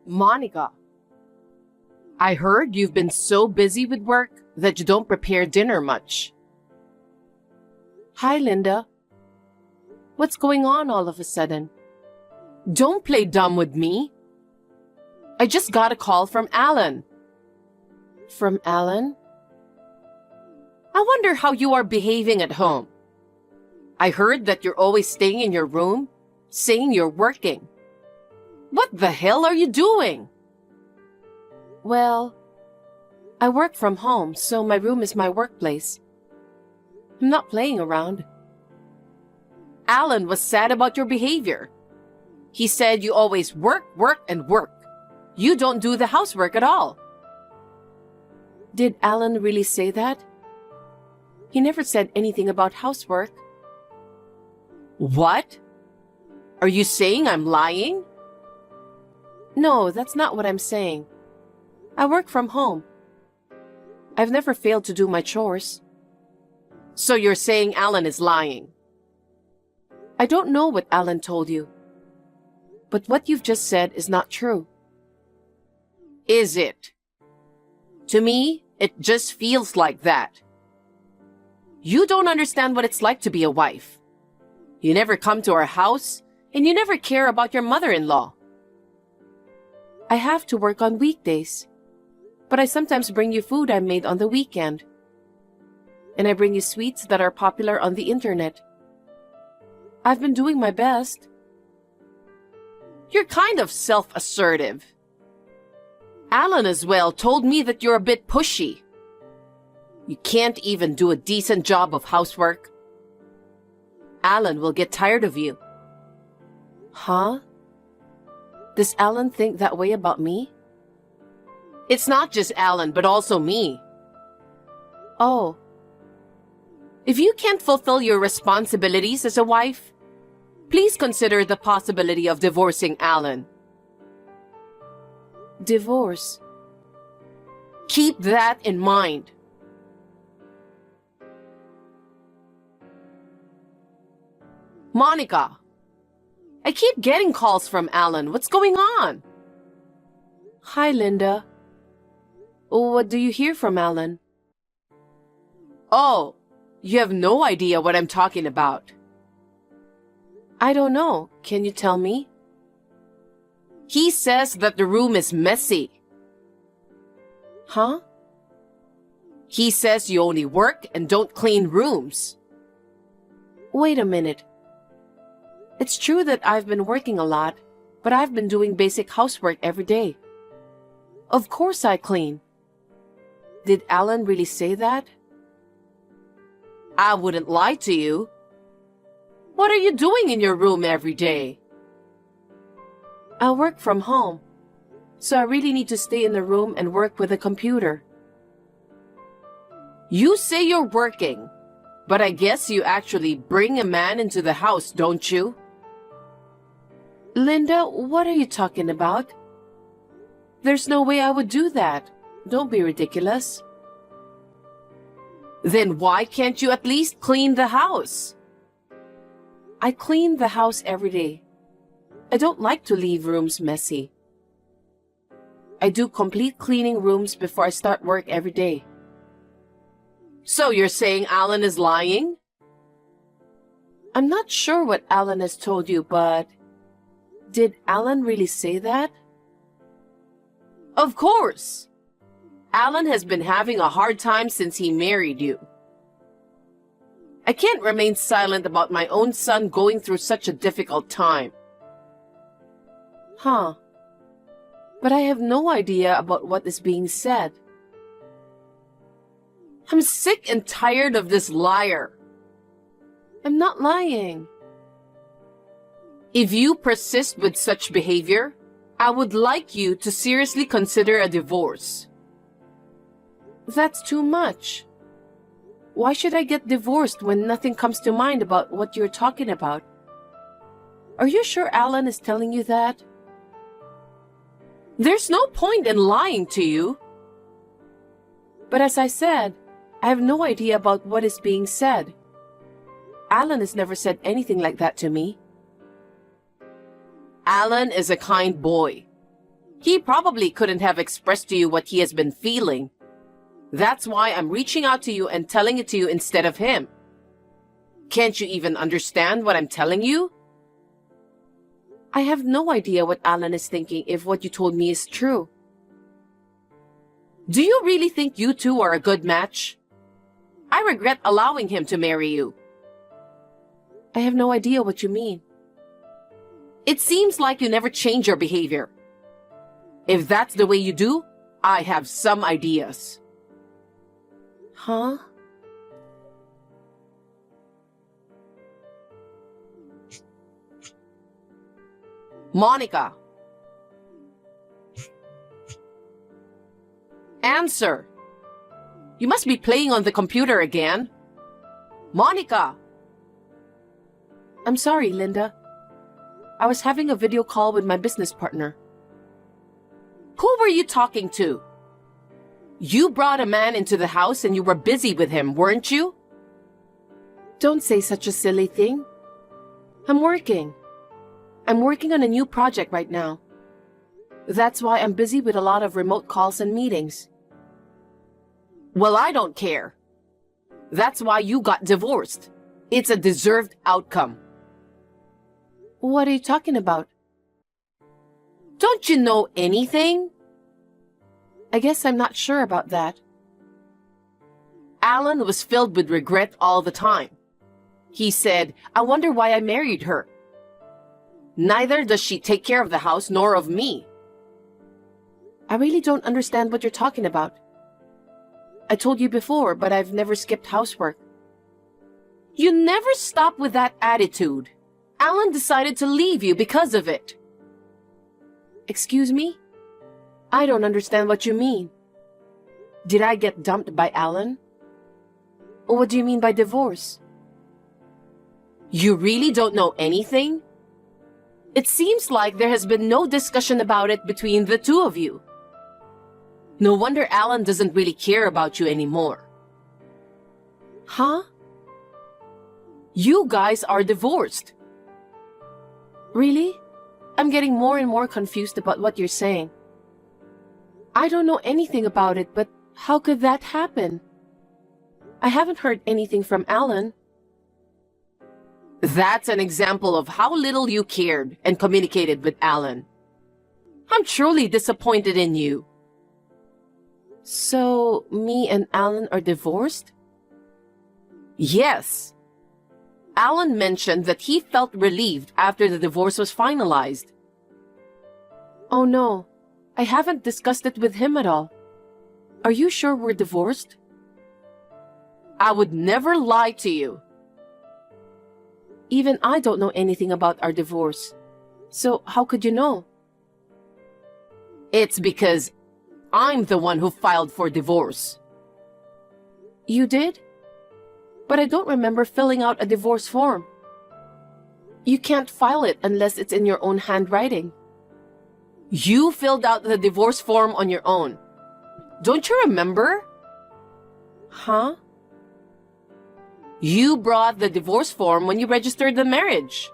Monica, I heard you've been so busy with work that you don't prepare dinner much. Hi, Linda. What's going on all of a sudden? Don't play dumb with me. I just got a call from Alan. From Alan? I wonder how you are behaving at home. I heard that you're always staying in your room, saying you're working. What the hell are you doing? Well, I work from home, so my room is my workplace. I'm not playing around. Alan was sad about your behavior. He said you always work, work, and work. You don't do the housework at all. Did Alan really say that? He never said anything about housework. What? Are you saying I'm lying? No, that's not what I'm saying. I work from home. I've never failed to do my chores. So you're saying Alan is lying? I don't know what Alan told you. But what you've just said is not true. Is it? To me, it just feels like that. You don't understand what it's like to be a wife. You never come to our house, and you never care about your mother-in-law. I have to work on weekdays, but I sometimes bring you food I made on the weekend. And I bring you sweets that are popular on the internet. I've been doing my best. You're kind of self-assertive. Alan as well told me that you're a bit pushy. You can't even do a decent job of housework. Alan will get tired of you. Huh? Does Alan think that way about me? It's not just Alan, but also me. Oh. If you can't fulfill your responsibilities as a wife, please consider the possibility of divorcing Alan. Divorce? Keep that in mind. Monica, I keep getting calls from Alan. What's going on? Hi, Linda. What do you hear from Alan? Oh, you have no idea what I'm talking about. I don't know. Can you tell me? He says that the room is messy. Huh? He says you only work and don't clean rooms. Wait a minute. It's true that I've been working a lot, but I've been doing basic housework every day. Of course I clean. Did Alan really say that? I wouldn't lie to you. What are you doing in your room every day? I work from home, so I really need to stay in the room and work with a computer. You say you're working, but I guess you actually bring a man into the house, don't you? Linda, what are you talking about? There's no way I would do that. Don't be ridiculous. Then why can't you at least clean the house? I clean the house every day. I don't like to leave rooms messy. I do complete cleaning rooms before I start work every day. So you're saying Alan is lying? I'm not sure what Alan has told you, but did Alan really say that? Of course. Alan has been having a hard time since he married you. I can't remain silent about my own son going through such a difficult time. Huh. But I have no idea about what is being said. I'm sick and tired of this liar. I'm not lying. If you persist with such behavior, I would like you to seriously consider a divorce. That's too much. Why should I get divorced when nothing comes to mind about what you're talking about? Are you sure Alan is telling you that? There's no point in lying to you. But as I said, I have no idea about what is being said. Alan has never said anything like that to me. Alan is a kind boy. He probably couldn't have expressed to you what he has been feeling. That's why I'm reaching out to you and telling it to you instead of him. Can't you even understand what I'm telling you? I have no idea what Alan is thinking if what you told me is true. Do you really think you two are a good match? I regret allowing him to marry you. I have no idea what you mean. It seems like you never change your behavior. If that's the way you do, I have some ideas. Huh? Monica. Answer. You must be playing on the computer again. Monica. I'm sorry, Linda. I was having a video call with my business partner. Who were you talking to? You brought a man into the house and you were busy with him, weren't you? Don't say such a silly thing. I'm working. I'm working on a new project right now. That's why I'm busy with a lot of remote calls and meetings. Well, I don't care. That's why you got divorced. It's a deserved outcome. What are you talking about? Don't you know anything? I guess I'm not sure about that. Alan was filled with regret all the time. He said, I wonder why I married her. Neither does she take care of the house nor of me. I really don't understand what you're talking about. I told you before, but I've never skipped housework. You never stop with that attitude. Alan decided to leave you because of it. Excuse me? I don't understand what you mean. Did I get dumped by Alan? Or what do you mean by divorce? You really don't know anything? It seems like there has been no discussion about it between the two of you. No wonder Alan doesn't really care about you anymore. Huh? You guys are divorced. Really? I'm getting more and more confused about what you're saying. I don't know anything about it, but how could that happen? I haven't heard anything from Alan. That's an example of how little you cared and communicated with Alan. I'm truly disappointed in you. So, me and Alan are divorced? Yes. Alan mentioned that he felt relieved after the divorce was finalized. Oh no, I haven't discussed it with him at all. Are you sure we're divorced? I would never lie to you. Even I don't know anything about our divorce. So how could you know? It's because I'm the one who filed for divorce. You did? But I don't remember filling out a divorce form. You can't file it unless it's in your own handwriting. You filled out the divorce form on your own. Don't you remember? Huh? You brought the divorce form when you registered the marriage.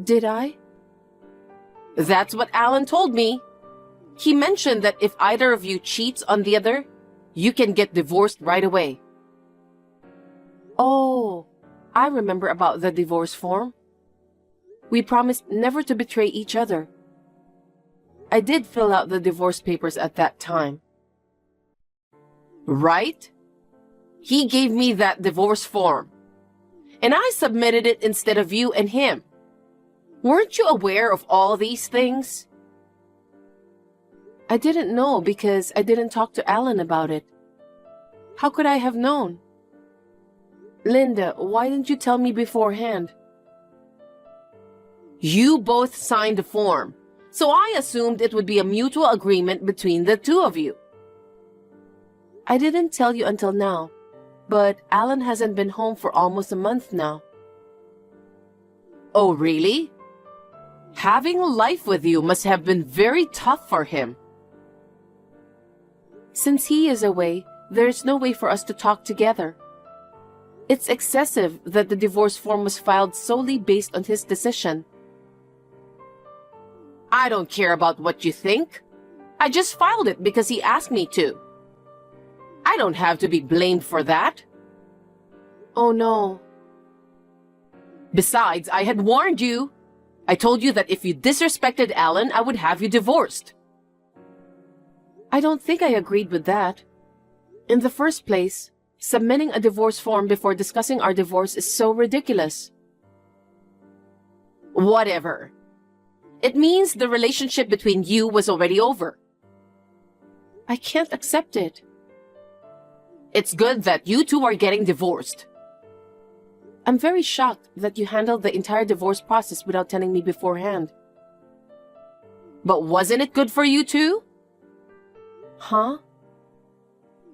Did I? That's what Alan told me. He mentioned that if either of you cheats on the other, you can get divorced right away. Oh, I remember about the divorce form. We promised never to betray each other. I did fill out the divorce papers at that time. Right? He gave me that divorce form, and I submitted it instead of you and him. Weren't you aware of all these things? I didn't know because I didn't talk to Alan about it. How could I have known? Linda, why didn't you tell me beforehand? You both signed the form, so I assumed it would be a mutual agreement between the two of you. I didn't tell you until now, but Alan hasn't been home for almost a month now. Oh, really? Having life with you must have been very tough for him. Since he is away, there's no way for us to talk together. It's excessive that the divorce form was filed solely based on his decision. I don't care about what you think. I just filed it because he asked me to. I don't have to be blamed for that. Oh no. Besides, I had warned you. I told you that if you disrespected Alan, I would have you divorced. I don't think I agreed with that. In the first place, submitting a divorce form before discussing our divorce is so ridiculous. Whatever. It means the relationship between you was already over. I can't accept it. It's good that you two are getting divorced. I'm very shocked that you handled the entire divorce process without telling me beforehand. But wasn't it good for you too? Huh?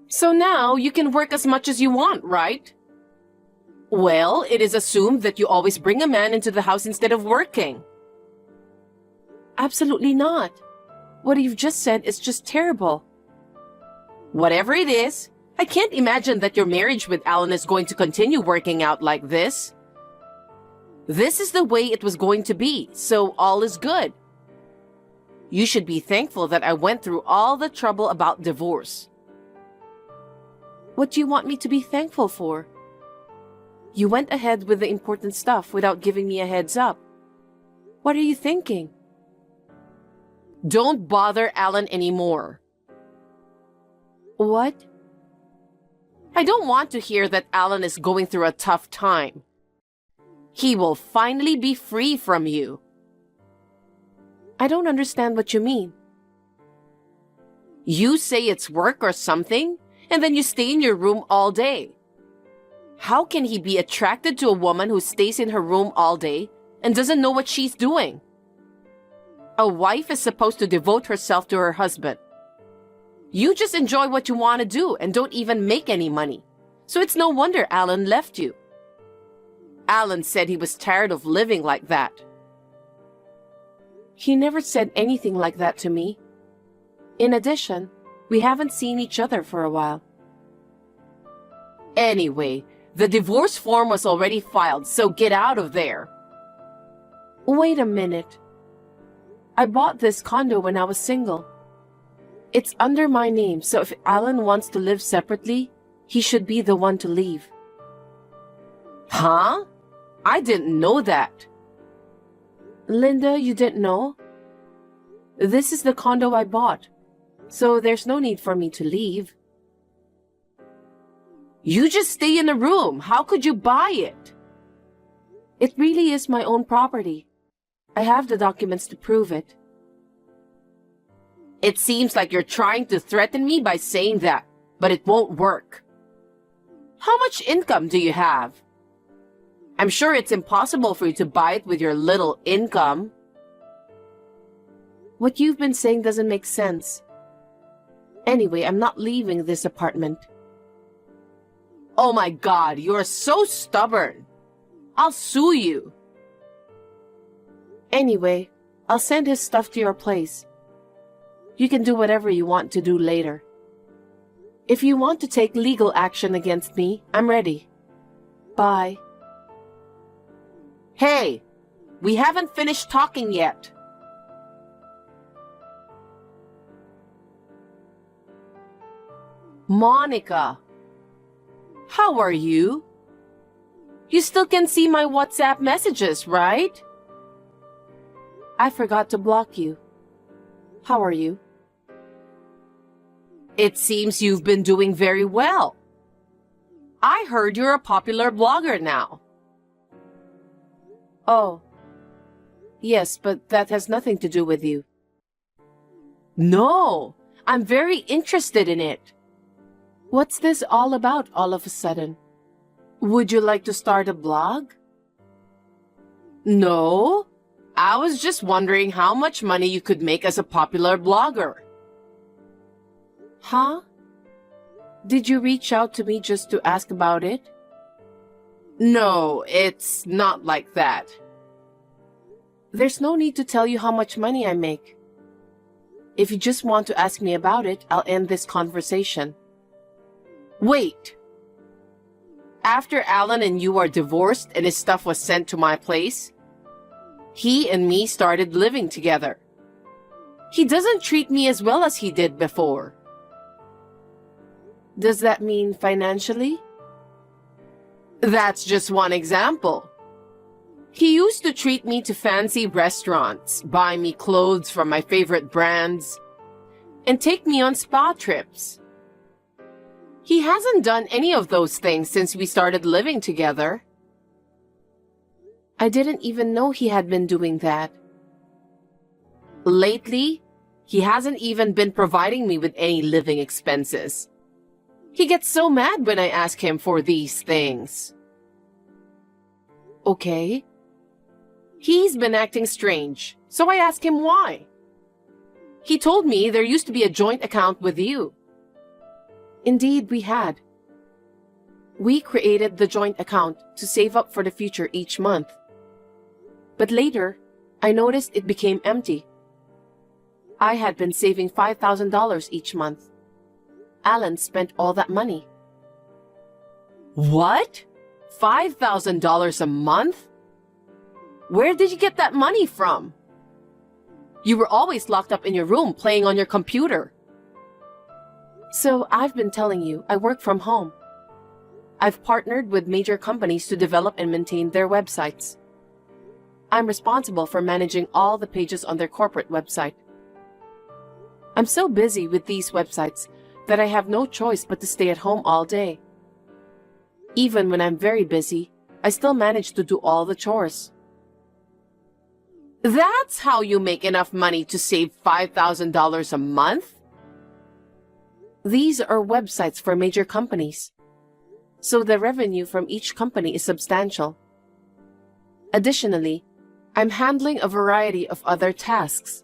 So now you can work as much as you want, right? Well, it is assumed that you always bring a man into the house instead of working. Absolutely not. What you've just said is just terrible. Whatever it is, I can't imagine that your marriage with Alan is going to continue working out like this. This is the way it was going to be, so all is good. You should be thankful that I went through all the trouble about divorce. What do you want me to be thankful for? You went ahead with the important stuff without giving me a heads up. What are you thinking? Don't bother Alan anymore. What? I don't want to hear that Alan is going through a tough time. He will finally be free from you. I don't understand what you mean. You say it's work or something, and then you stay in your room all day. How can he be attracted to a woman who stays in her room all day and doesn't know what she's doing? A wife is supposed to devote herself to her husband. You just enjoy what you want to do and don't even make any money. So it's no wonder Alan left you. Alan said he was tired of living like that. He never said anything like that to me. In addition, we haven't seen each other for a while. Anyway, the divorce form was already filed, so get out of there. Wait a minute. I bought this condo when I was single. It's under my name, so if Alan wants to live separately, he should be the one to leave. Huh? I didn't know that. Linda, you didn't know? This is the condo I bought, so there's no need for me to leave. You just stay in the room. How could you buy it? It really is my own property. I have the documents to prove it. It seems like you're trying to threaten me by saying that, but it won't work. How much income do you have? I'm sure it's impossible for you to buy it with your little income. What you've been saying doesn't make sense. Anyway, I'm not leaving this apartment. Oh my God, you're so stubborn. I'll sue you. Anyway, I'll send his stuff to your place. You can do whatever you want to do later. If you want to take legal action against me, I'm ready. Bye. Hey, we haven't finished talking yet. Monica, how are you? You still can see my WhatsApp messages, right? I forgot to block you. How are you? It seems you've been doing very well. I heard you're a popular blogger now. Oh. Yes, but that has nothing to do with you. No, I'm very interested in it. What's this all about all of a sudden? Would you like to start a blog? No, I was just wondering how much money you could make as a popular blogger. Huh? Did you reach out to me just to ask about it? No, it's not like that. There's no need to tell you how much money I make. If you just want to ask me about it, I'll end this conversation. Wait. After Alan and you are divorced and his stuff was sent to my place, he and me started living together. He doesn't treat me as well as he did before. Does that mean financially? That's just one example. He used to treat me to fancy restaurants, buy me clothes from my favorite brands, and take me on spa trips. He hasn't done any of those things since we started living together. I didn't even know he had been doing that. Lately, he hasn't even been providing me with any living expenses. He gets so mad when I ask him for these things. Okay. He's been acting strange, so I asked him why. He told me there used to be a joint account with you. Indeed, we had. We created the joint account to save up for the future each month. But later, I noticed it became empty. I had been saving $5,000 each month. Alan spent all that money. What? $5,000 a month? Where did you get that money from? You were always locked up in your room playing on your computer. So I've been telling you, I work from home. I've partnered with major companies to develop and maintain their websites. I'm responsible for managing all the pages on their corporate website. I'm so busy with these websites that I have no choice but to stay at home all day. Even when I'm very busy, I still manage to do all the chores. That's how you make enough money to save $5,000 a month? These are websites for major companies, so the revenue from each company is substantial. Additionally, I'm handling a variety of other tasks.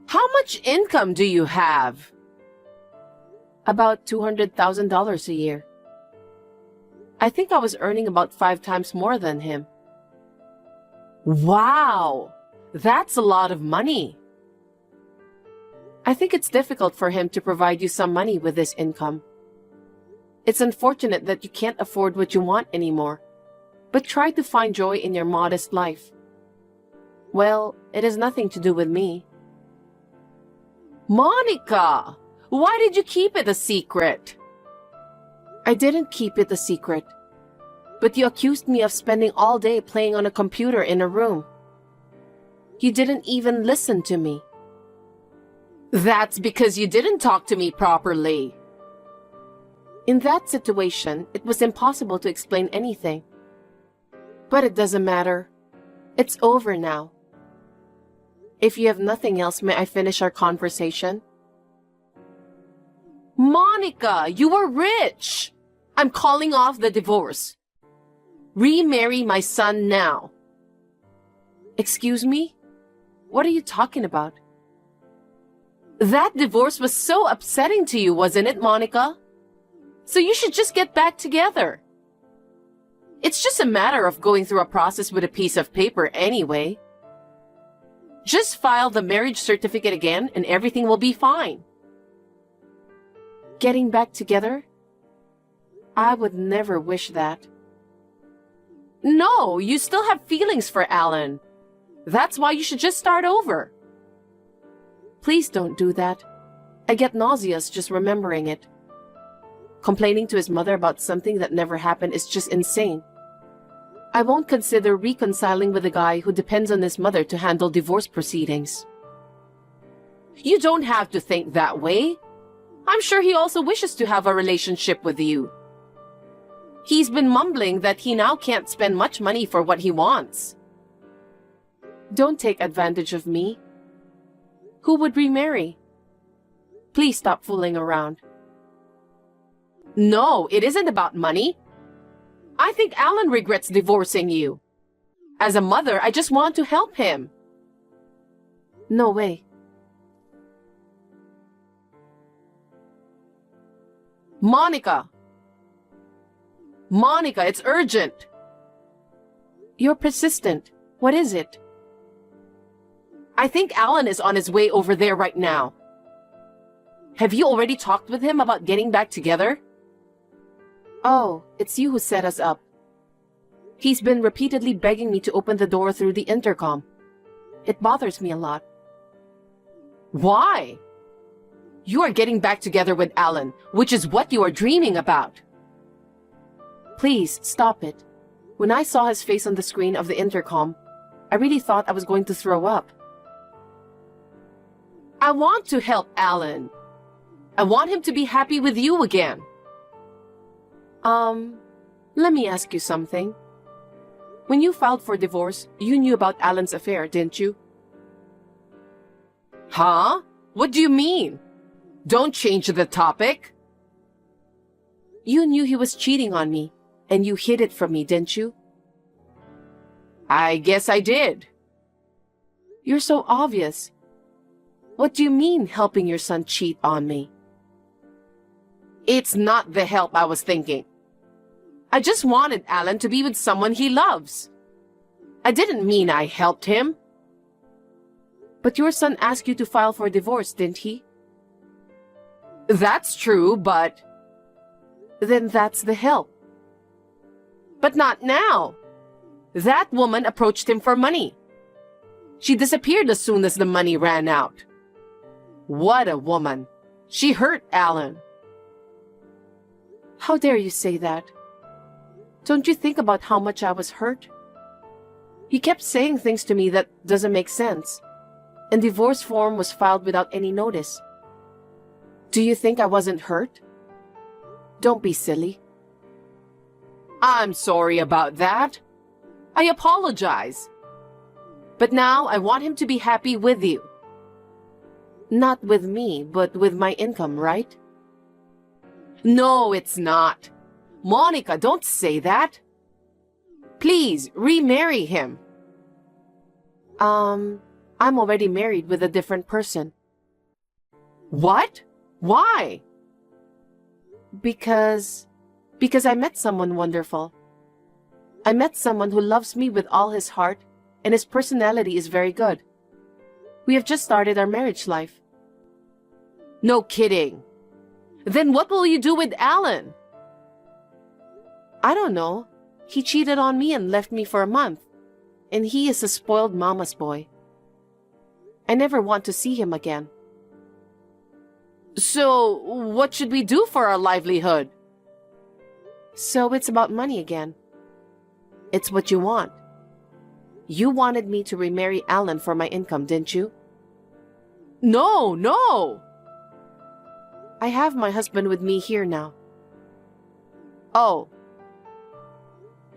How much income do you have? About $200,000 a year. I think I was earning about 5 times more than him. Wow! That's a lot of money. I think it's difficult for him to provide you some money with this income. It's unfortunate that you can't afford what you want anymore, but try to find joy in your modest life. Well, it has nothing to do with me. Monica! Why did you keep it a secret? I didn't keep it a secret, but you accused me of spending all day playing on a computer in a room. You didn't even listen to me. That's because you didn't talk to me properly. In that situation, it was impossible to explain anything. But it doesn't matter. It's over now. If you have nothing else, may I finish our conversation? Monica, you were rich. I'm calling off the divorce. Remarry my son now. Excuse me? What are you talking about? That divorce was so upsetting to you, wasn't it, Monica? So you should just get back together. It's just a matter of going through a process with a piece of paper anyway. Just file the marriage certificate again and everything will be fine. Getting back together? I would never wish that. No, you still have feelings for Alan. That's why you should just start over. Please don't do that. I get nauseous just remembering it. Complaining to his mother about something that never happened is just insane. I won't consider reconciling with a guy who depends on his mother to handle divorce proceedings. You don't have to think that way. I'm sure he also wishes to have a relationship with you. He's been mumbling that he now can't spend much money for what he wants. Don't take advantage of me. Who would remarry? Please stop fooling around. No, it isn't about money. I think Alan regrets divorcing you. As a mother, I just want to help him. No way. Monica! Monica, it's urgent. You're persistent. What is it? I think Alan is on his way over there right now. Have you already talked with him about getting back together? Oh, it's you who set us up. He's been repeatedly begging me to open the door through the intercom. It bothers me a lot. Why? You are getting back together with Alan, which is what you are dreaming about. Please, stop it. When I saw his face on the screen of the intercom, I really thought I was going to throw up. I want to help Alan. I want him to be happy with you again. Let me ask you something. When you filed for divorce, you knew about Alan's affair, didn't you? Huh? What do you mean? Don't change the topic. You knew he was cheating on me, and you hid it from me, didn't you? I guess I did. You're so obvious. What do you mean, helping your son cheat on me? It's not the help I was thinking. I just wanted Alan to be with someone he loves. I didn't mean I helped him. But your son asked you to file for divorce, didn't he? That's true, but... Then that's the help. But not now. That woman approached him for money. She disappeared as soon as the money ran out. What a woman. She hurt Alan. How dare you say that? Don't you think about how much I was hurt? He kept saying things to me that doesn't make sense. And divorce form was filed without any notice. Do you think I wasn't hurt? Don't be silly. I'm sorry about that. I apologize. But now I want him to be happy with you. Not with me, but with my income, right? No, it's not. Monica, don't say that. Please, remarry him. I'm already married with a different person. What? Why? Because I met someone wonderful. I met someone who loves me with all his heart, and his personality is very good. We have just started our marriage life. No kidding. Then what will you do with Alan? I don't know. He cheated on me and left me for a month. And he is a spoiled mama's boy. I never want to see him again. So, what should we do for our livelihood? So it's about money again. It's what you want. You wanted me to remarry Alan for my income, didn't you? No! I have my husband with me here now. Oh.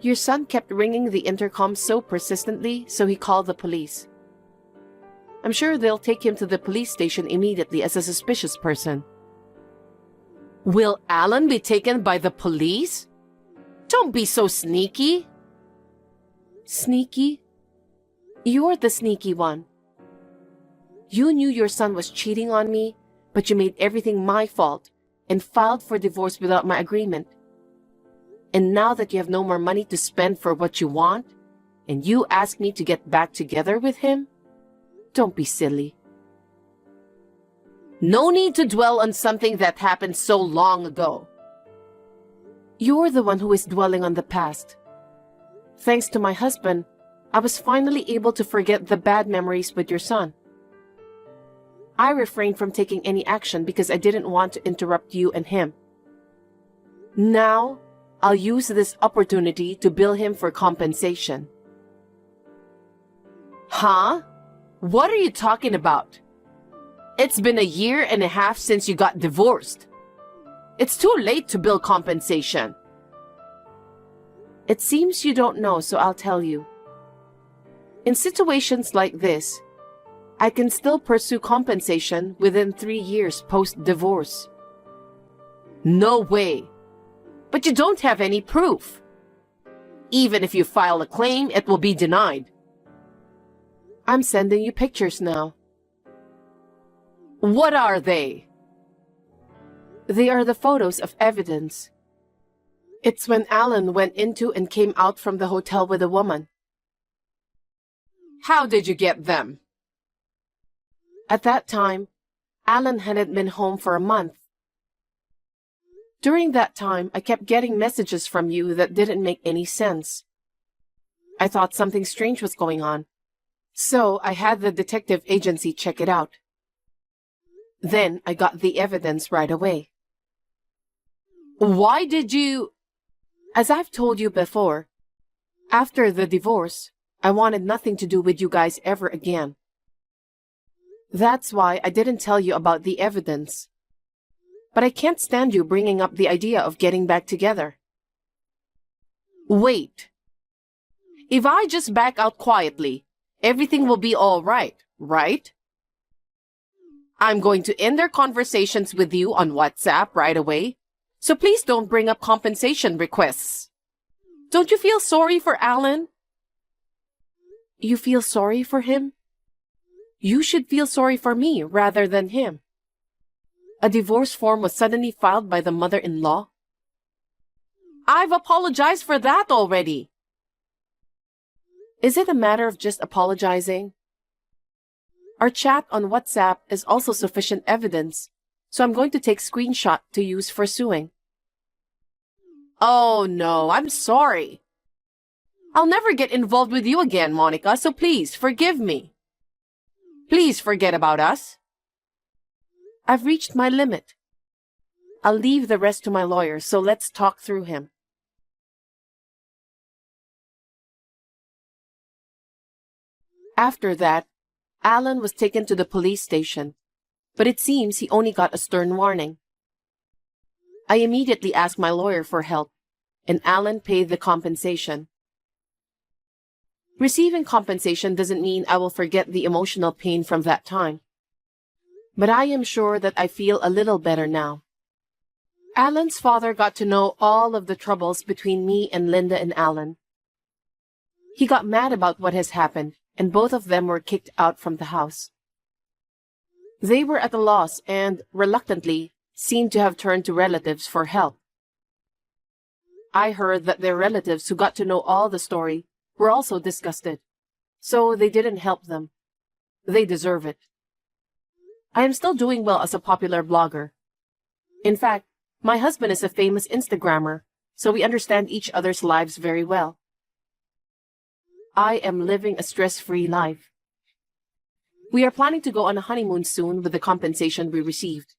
Your son kept ringing the intercom so persistently, so he called the police. I'm sure they'll take him to the police station immediately as a suspicious person. Will Alan be taken by the police? Don't be so sneaky. Sneaky? You're the sneaky one. You knew your son was cheating on me, but you made everything my fault and filed for divorce without my agreement. And now that you have no more money to spend for what you want, and you ask me to get back together with him? Don't be silly. No need to dwell on something that happened so long ago. You're the one who is dwelling on the past. Thanks to my husband, I was finally able to forget the bad memories with your son. I refrained from taking any action because I didn't want to interrupt you and him. Now, I'll use this opportunity to bill him for compensation. Huh? What are you talking about? It's been a year and a half since you got divorced. It's too late to bill compensation. It seems you don't know, so I'll tell you. In situations like this, I can still pursue compensation within 3 years post-divorce. No way. But you don't have any proof. Even if you file a claim, it will be denied. I'm sending you pictures now. What are they? They are the photos of evidence. It's when Alan went into and came out from the hotel with a woman. How did you get them? At that time, Alan hadn't been home for a month. During that time, I kept getting messages from you that didn't make any sense. I thought something strange was going on, so I had the detective agency check it out. Then I got the evidence right away. Why did you... As I've told you before, after the divorce, I wanted nothing to do with you guys ever again. That's why I didn't tell you about the evidence. But I can't stand you bringing up the idea of getting back together. Wait. If I just back out quietly, everything will be all right, right? I'm going to end their conversations with you on WhatsApp right away, so please don't bring up compensation requests. Don't you feel sorry for Alan? You feel sorry for him? You should feel sorry for me rather than him. A divorce form was suddenly filed by the mother-in-law. I've apologized for that already. Is it a matter of just apologizing? Our chat on WhatsApp is also sufficient evidence, so I'm going to take screenshot to use for suing. Oh no, I'm sorry. I'll never get involved with you again, Monica, so please forgive me. Please forget about us. I've reached my limit. I'll leave the rest to my lawyer, so let's talk through him. After that, Alan was taken to the police station, but it seems he only got a stern warning. I immediately asked my lawyer for help, and Alan paid the compensation. Receiving compensation doesn't mean I will forget the emotional pain from that time. But I am sure that I feel a little better now. Alan's father got to know all of the troubles between me and Linda and Alan. He got mad about what has happened, and both of them were kicked out from the house. They were at a loss and, reluctantly, seemed to have turned to relatives for help. I heard that their relatives who got to know all the story were also disgusted, so they didn't help them. They deserve it. I am still doing well as a popular blogger. In fact, my husband is a famous Instagrammer, so we understand each other's lives very well. I am living a stress-free life. We are planning to go on a honeymoon soon with the compensation we received.